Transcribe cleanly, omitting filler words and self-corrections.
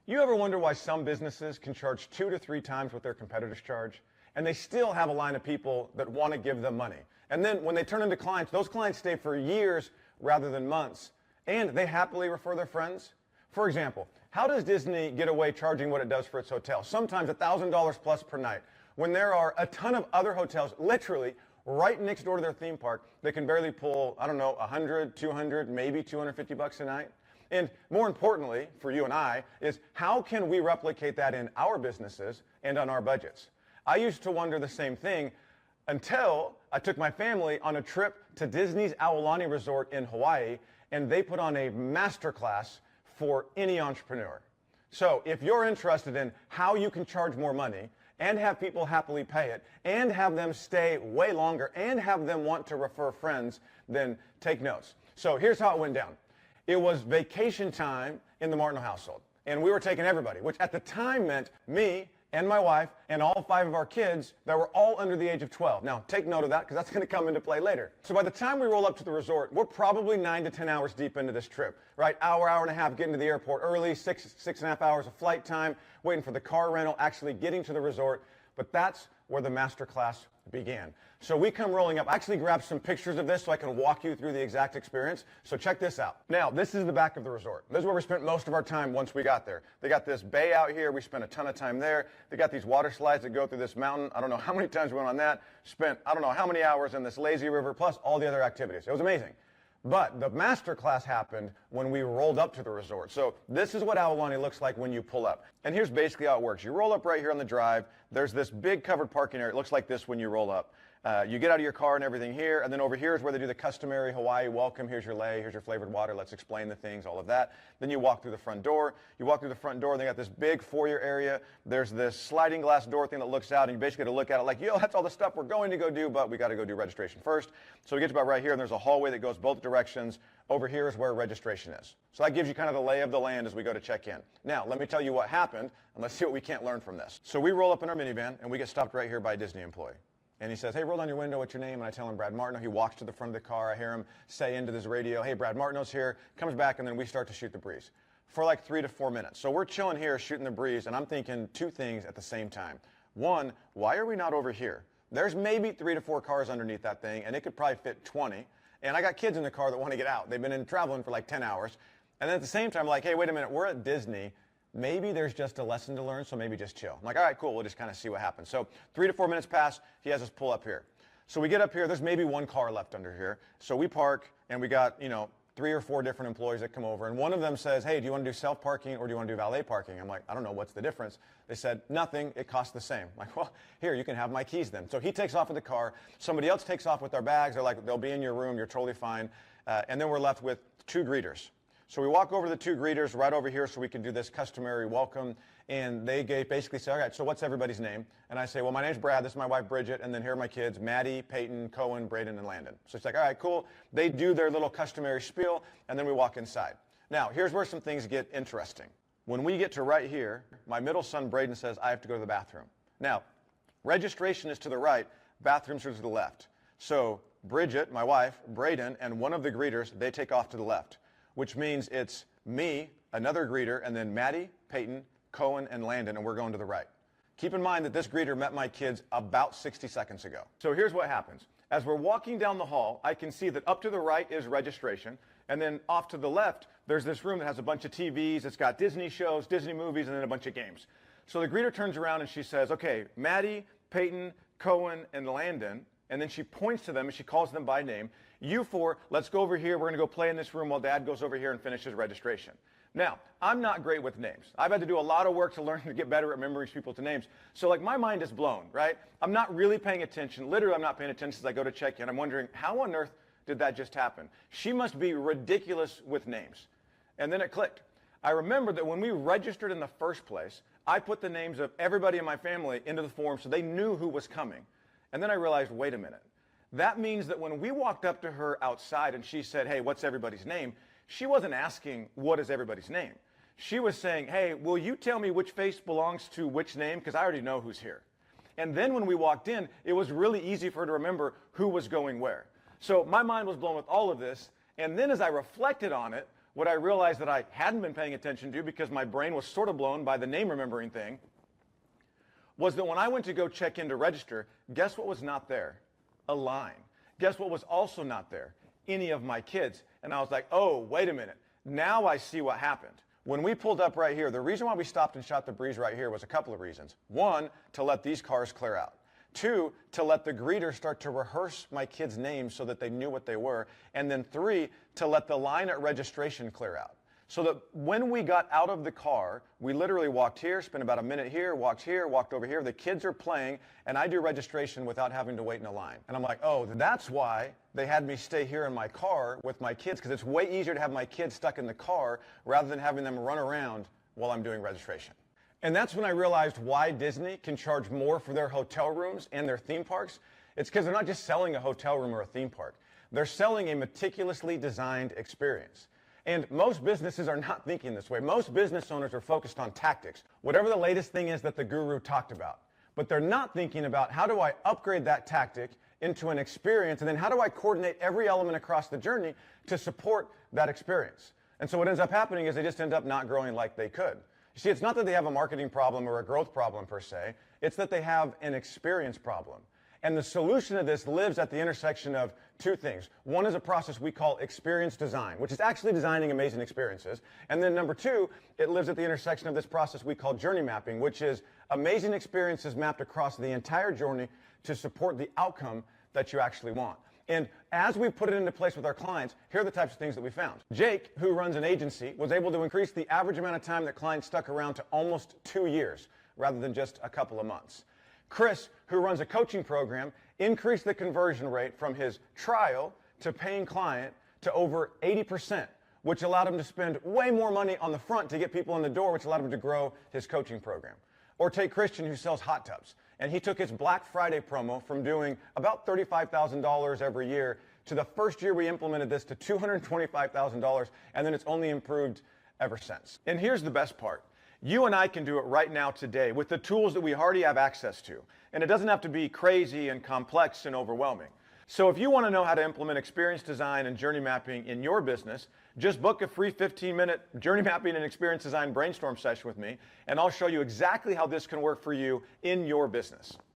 You ever wonder why some businesses can charge 2 to 3 times what their competitors charge, and they still have a line of people that want to give them money? And then when they turn into clients, those clients stay for years rather than months, and they happily refer their friends? For example, how does Disney get away charging what it does for its hotel, sometimes $1,000 plus per night, when there are a ton of other hotels literally right next door to their theme park that can barely pull, I don't know, 100, 200, maybe 250 bucks a night? And more importantly, for you and I, is how can we replicate that in our businesses and on our budgets? I used to wonder the same thing until I took my family on a trip to Disney's Aulani resort in Hawaii, and they put on a masterclass for any entrepreneur. So if you're interested in how you can charge more money and have people happily pay it and have them stay way longer and have them want to refer friends, then take notes. So here's how it went down. It was vacation time in the Martin household, and we were taking everybody, which at the time meant me and my wife and all 5 of our kids that were all under the age of 12. Now, take note of that because that's going to come into play later. So by the time we roll up to the resort, we're probably 9 to 10 hours deep into this trip, right? Hour and a half getting to the airport early, six and a half hours of flight time, waiting for the car rental, actually getting to the resort. But that's where the masterclass began. So we come rolling up. I actually grabbed some pictures of this so I can walk you through the exact experience. So check this out. Now, this is the back of the resort. This is where we spent most of our time once we got there. They got this bay out here. We spent a ton of time there. They got these water slides that go through this mountain. I don't know how many times we went on that. Spent I don't know how many hours in this lazy river, plus all the other activities. It was amazing. But the master class happened when we rolled up to the resort. So this is what Aulani looks like when you pull up. And here's basically how it works. You roll up right here on the drive. There's this big covered parking area. It looks like this when you roll up. You get out of your car and everything here, and then over here is where they do the customary Hawaii welcome. Here's your lei, here's your flavored water, let's explain the things, all of that. Then you walk through the front door. You walk through the front door, and they got this big foyer area. There's this sliding glass door thing that looks out, and you basically get to look at it like, yo, that's all the stuff we're going to go do, but we got to go do registration first. So we get to about right here, and there's a hallway that goes both directions. Over here is where registration is. So that gives you kind of the lay of the land as we go to check in. Now, let me tell you what happened, and let's see what we can't learn from this. So we roll up in our minivan, and we get stopped right here by a Disney employee. And he says, hey, roll down your window, what's your name? And I tell him Brad Martineau. He walks to the front of the car. I hear him say into this radio, hey, Brad Martineau's here. Comes back, and then we start to shoot the breeze for like 3 to 4 minutes. So we're chilling here, shooting the breeze, and I'm thinking 2 things at the same time. One, why are we not over here? There's maybe 3 to 4 cars underneath that thing, and it could probably fit 20. And I got kids in the car that want to get out. They've been in traveling for like 10 hours. And then at the same time, like, hey, wait a minute, we're at Disney. Maybe there's just a lesson to learn, so maybe just chill. I'm like, all right, cool, we'll just kind of see what happens. So 3 to 4 minutes pass, he has us pull up here. So we get up here, there's maybe 1 car left under here. So we park, and we got, 3 or 4 different employees that come over. And one of them says, hey, do you want to do self-parking or do you want to do valet parking? I'm like, I don't know, what's the difference? They said, nothing, it costs the same. I'm like, well, here, you can have my keys then. So he takes off with the car. Somebody else takes off with their bags. They're like, they'll be in your room, you're totally fine. And then we're left with 2 greeters. So we walk over to the 2 greeters right over here so we can do this customary welcome. And they basically say, all right, so what's everybody's name? And I say, well, my name's Brad. This is my wife, Bridget. And then here are my kids, Maddie, Peyton, Cohen, Braden, and Landon. So it's like, all right, cool. They do their little customary spiel, and then we walk inside. Now, here's where some things get interesting. When we get to right here, my middle son, Braden, says, I have to go to the bathroom. Now, registration is to the right, bathrooms are to the left. So Bridget, my wife, Braden, and one of the greeters, they take off to the left, which means it's me, another greeter, and then Maddie, Peyton, Cohen, and Landon, and we're going to the right. Keep in mind that this greeter met my kids about 60 seconds ago. So here's what happens. As we're walking down the hall, I can see that up to the right is registration, and then off to the left, there's this room that has a bunch of TVs. It's got Disney shows, Disney movies, and then a bunch of games. So the greeter turns around and she says, okay, Maddie, Peyton, Cohen, and Landon, and then she points to them and she calls them by name. You 4, let's go over here. We're going to go play in this room while Dad goes over here and finishes registration. Now, I'm not great with names. I've had to do a lot of work to learn to get better at remembering people's names. So like my mind is blown, right? I'm not really paying attention. Literally, I'm not paying attention as I go to check in. I'm wondering, how on earth did that just happen? She must be ridiculous with names. And then it clicked. I remember that when we registered in the first place, I put the names of everybody in my family into the form so they knew who was coming. And then I realized, wait a minute. That means that when we walked up to her outside and she said, hey, what's everybody's name? She wasn't asking, what is everybody's name? She was saying, hey, will you tell me which face belongs to which name? Because I already know who's here. And then when we walked in, it was really easy for her to remember who was going where. So my mind was blown with all of this. And then as I reflected on it, what I realized that I hadn't been paying attention to because my brain was sort of blown by the name remembering thing was that when I went to go check in to register, guess what was not there? A line. Guess what was also not there? Any of my kids. And I was like, oh, wait a minute. Now I see what happened. When we pulled up right here, the reason why we stopped and shot the breeze right here was a couple of reasons. One, to let these cars clear out. Two, to let the greeter start to rehearse my kids' names so that they knew what they were. And then three, to let the line at registration clear out. So that when we got out of the car, we literally walked here, spent about a minute here, walked over here. The kids are playing, and I do registration without having to wait in a line. And I'm like, oh, that's why they had me stay here in my car with my kids, because it's way easier to have my kids stuck in the car rather than having them run around while I'm doing registration. And that's when I realized why Disney can charge more for their hotel rooms and their theme parks. It's because they're not just selling a hotel room or a theme park. They're selling a meticulously designed experience. And most businesses are not thinking this way. Most business owners are focused on tactics, whatever the latest thing is that the guru talked about. But they're not thinking about how do I upgrade that tactic into an experience, and then how do I coordinate every element across the journey to support that experience. And so what ends up happening is they just end up not growing like they could. You see, it's not that they have a marketing problem or a growth problem per se. It's that they have an experience problem. And the solution to this lives at the intersection of two things. One is a process we call experience design, which is actually designing amazing experiences. And then number two, it lives at the intersection of this process we call journey mapping, which is amazing experiences mapped across the entire journey to support the outcome that you actually want. And as we put it into place with our clients, here are the types of things that we found. Jake, who runs an agency, was able to increase the average amount of time that clients stuck around to almost 2 years rather than just a couple of months. Chris, who runs a coaching program, increased the conversion rate from his trial to paying client to over 80%, which allowed him to spend way more money on the front to get people in the door, which allowed him to grow his coaching program. Or take Christian, who sells hot tubs, and he took his Black Friday promo from doing about $35,000 every year to the first year we implemented this to $225,000, and then it's only improved ever since. And here's the best part. You and I can do it right now today with the tools that we already have access to. And it doesn't have to be crazy and complex and overwhelming. So if you want to know how to implement experience design and journey mapping in your business, just book a free 15-minute journey mapping and experience design brainstorm session with me, and I'll show you exactly how this can work for you in your business.